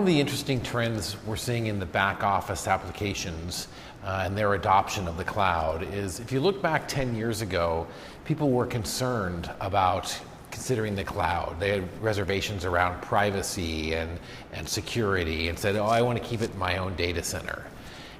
of the interesting trends we're seeing in the back office applications and their adoption of the cloud is, if you look back 10 years ago, people were concerned about considering the cloud. They had reservations around privacy and security and said, oh, I want to keep it in my own data center.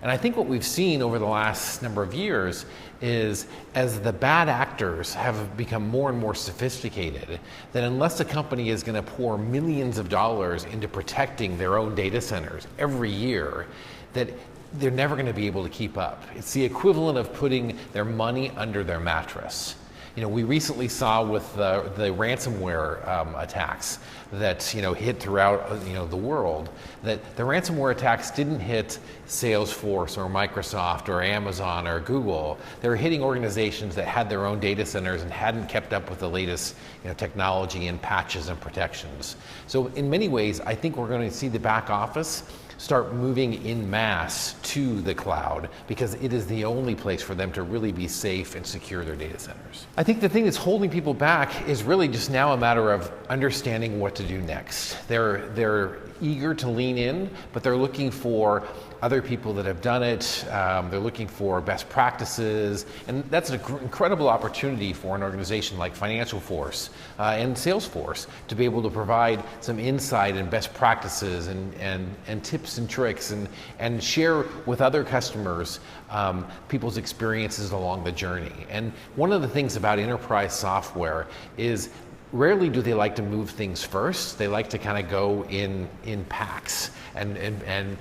And I think what we've seen over the last number of years is, as the bad actors have become more and more sophisticated, that unless a company is going to pour millions of dollars into protecting their own data centers every year, that they're never going to be able to keep up. It's the equivalent of putting their money under their mattress. You know, we recently saw with the ransomware attacks that hit throughout the world, that the ransomware attacks didn't hit Salesforce or Microsoft or Amazon or Google. They were hitting organizations that had their own data centers and hadn't kept up with the latest technology and patches and protections. So in many ways, I think we're going to see the back office start moving en masse to the cloud, because it is the only place for them to really be safe and secure their data centers. I think the thing that's holding people back is really just now a matter of understanding what to do next. They're eager to lean in, but they're looking for other people that have done it. They're looking for best practices, and that's an incredible opportunity for an organization like FinancialForce and Salesforce to be able to provide some insight and best practices and tips and tricks and share with other customers people's experiences along the journey. And one of the things about enterprise software is, rarely do they like to move things first. They like to kind of go in packs and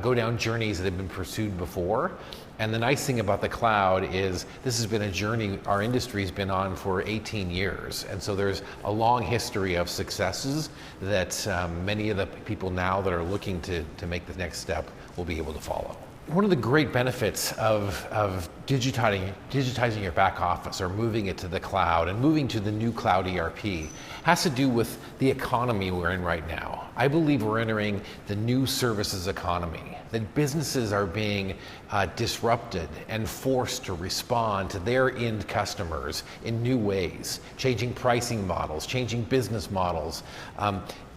go down journeys that have been pursued before. And the nice thing about the cloud is this has been a journey our industry's been on for 18 years. And so there's a long history of successes that many of the people now that are looking to make the next step will be able to follow. One of the great benefits of digitizing your back office, or moving it to the cloud and moving to the new cloud ERP, has to do with the economy we're in right now. I believe we're entering the new services economy, that businesses are being disrupted and forced to respond to their end customers in new ways, changing pricing models, changing business models,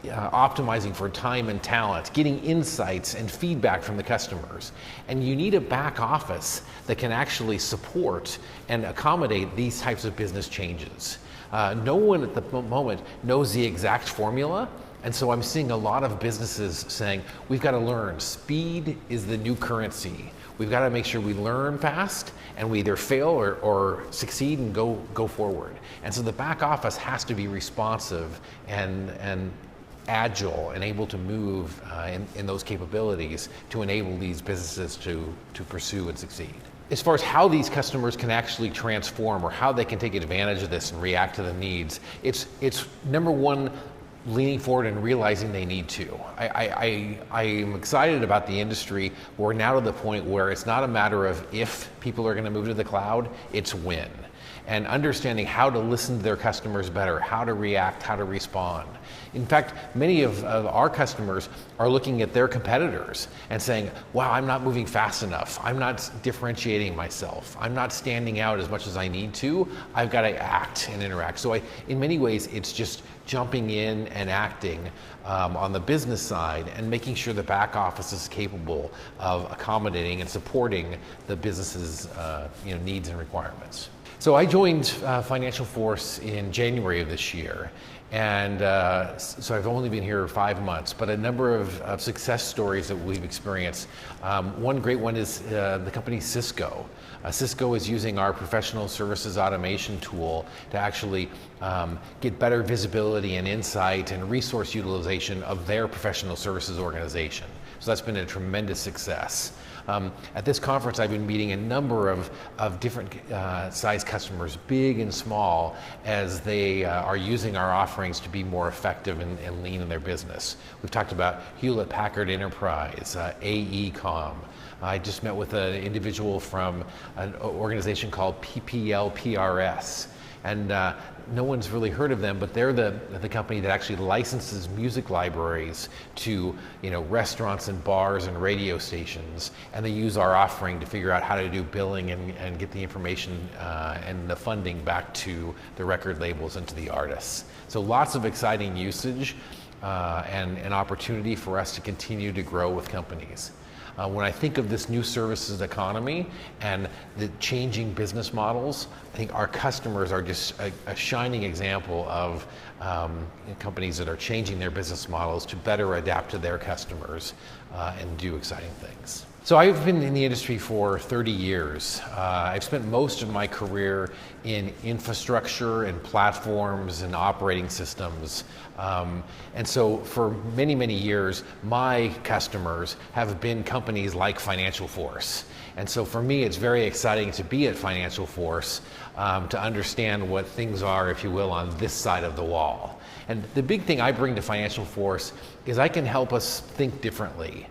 optimizing for time and talent, getting insights and feedback from the customers. And you need a back office that can actually support and accommodate these types of business changes. No one at the moment knows the exact formula, and so I'm seeing a lot of businesses saying, we've got to learn. Speed is the new currency. We've got to make sure we learn fast, and we either fail or succeed and go forward. And so the back office has to be responsive and agile and able to move in those capabilities to enable these businesses to pursue and succeed. As far as how these customers can actually transform, or how they can take advantage of this and react to the needs, it's number one, leaning forward and realizing they need to. I am excited about the industry. We're now to the point where it's not a matter of if people are going to move to the cloud, it's when. And understanding how to listen to their customers better, how to react, how to respond. In fact, many of our customers are looking at their competitors and saying, wow, I'm not moving fast enough. I'm not differentiating myself. I'm not standing out as much as I need to. I've got to act and interact. So in many ways, it's just jumping in and acting on the business side and making sure the back office is capable of accommodating and supporting the business's needs and requirements. So I joined FinancialForce in January of this year, and so I've only been here 5 months, but a number of success stories that we've experienced. One great one is the company Cisco. Cisco is using our professional services automation tool to actually get better visibility and insight and resource utilization of their professional services organization. So that's been a tremendous success. At this conference, I've been meeting a number of different size customers, big and small, as they are using our offerings to be more effective and lean in their business. We've talked about Hewlett-Packard Enterprise, AECom. I just met with an individual from an organization called PPL-PRS. And no one's really heard of them, but they're the company that actually licenses music libraries to restaurants and bars and radio stations, and they use our offering to figure out how to do billing and get the information and the funding back to the record labels and to the artists. So lots of exciting usage. and an opportunity for us to continue to grow with companies. When I think of this new services economy and the changing business models, I think our customers are just a shining example of companies that are changing their business models to better adapt to their customers and do exciting things. So I've been in the industry for 30 years. I've spent most of my career in infrastructure and platforms and operating systems. And so for many, many years, my customers have been companies like FinancialForce. And so for me, it's very exciting to be at FinancialForce to understand what things are, if you will, on this side of the wall. And the big thing I bring to FinancialForce is I can help us think differently.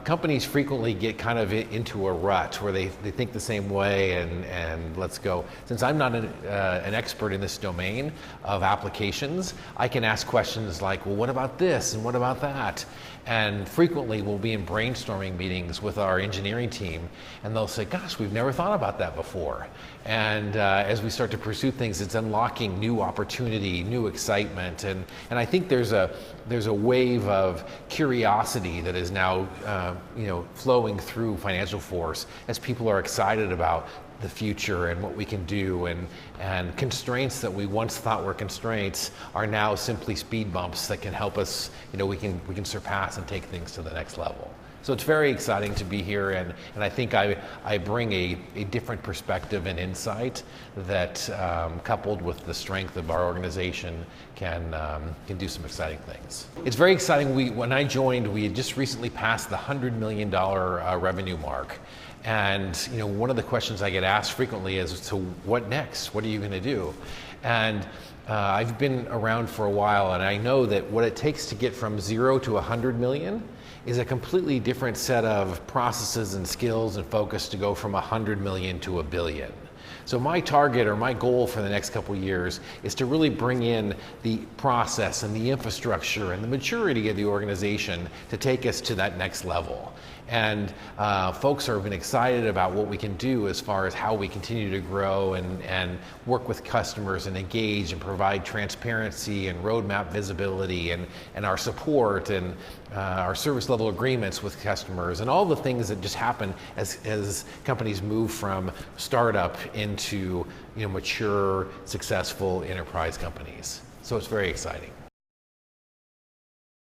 Companies frequently get kind of into a rut where they think the same way and let's go. Since I'm not an expert in this domain of applications, I can ask questions like, well, what about this and what about that? And frequently we'll be in brainstorming meetings with our engineering team and they'll say, gosh, we've never thought about that before. And as we start to pursue things, it's unlocking new opportunity, new excitement. And I think there's a wave of curiosity that is now flowing through FinancialForce as people are excited about the future and what we can do, and constraints that we once thought were constraints are now simply speed bumps that can help us, we can surpass and take things to the next level. So it's very exciting to be here, and I think I bring a different perspective and insight that, coupled with the strength of our organization, can do some exciting things. It's very exciting. When I joined, we had just recently passed the $100 million revenue mark. And one of the questions I get asked frequently is, so what next? What are you going to do? And I've been around for a while, and I know that what it takes to get from 0 to 100 million is a completely different set of processes and skills and focus to go from 100 million to 1 billion. So my target or my goal for the next couple of years is to really bring in the process and the infrastructure and the maturity of the organization to take us to that next level. And folks have been excited about what we can do as far as how we continue to grow and work with customers and engage and provide transparency and roadmap visibility and our support and our service level agreements with customers and all the things that just happen as companies move from startup into mature, successful enterprise companies. So it's very exciting.